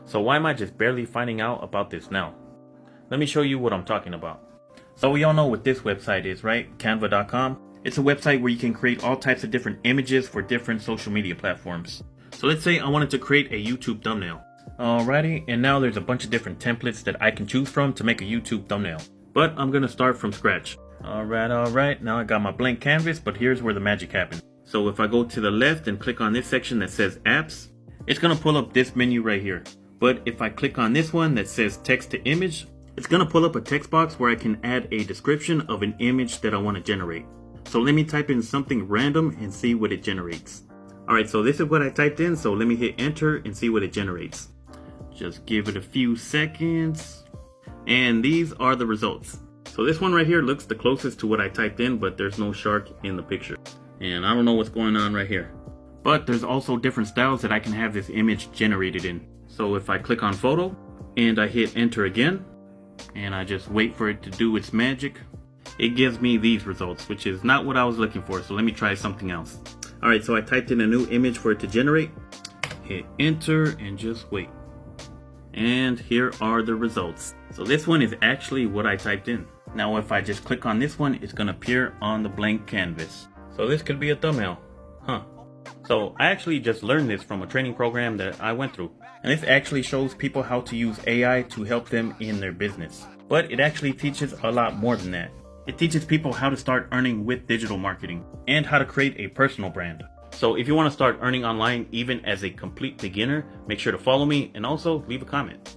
So why am I just barely finding out about this now? Let me show you what I'm talking about. So we all know what this website is, right? Canva.com. It's a website where you can create all types of different images for different social media platforms. So let's say I wanted to create a YouTube thumbnail. Alrighty, and now there's a bunch of different templates that I can choose from to make a YouTube thumbnail. But I'm gonna start from scratch. Alright, now I got my blank canvas, but here's where the magic happens. So if I go to the left and click on this section that says apps, it's gonna pull up this menu right here. But if I click on this one that says text to image, it's gonna pull up a text box where I can add a description of an image that I wanna generate. So let me type in something random and see what it generates. Alright, so this is what I typed in, so let me hit enter and see what it generates. Just give it a few seconds. And these are the results. So this one right here looks the closest to what I typed in, but there's no shark in the picture. And I don't know what's going on right here. But there's also different styles that I can have this image generated in. So if I click on photo and I hit enter again, and I just wait for it to do its magic, it gives me these results, which is not what I was looking for. So let me try something else. Alright, so I typed in a new image for it to generate. Hit enter and just wait. And here are the results. So this one is actually what I typed in. Now if I just click on this one, it's gonna appear on the blank canvas. So this could be a thumbnail. So I actually just learned this from a training program that I went through. And this actually shows people how to use AI to help them in their business. But it actually teaches a lot more than that. It teaches people how to start earning with digital marketing and how to create a personal brand. So if you want to start earning online even as a complete beginner, make sure to follow me and also leave a comment.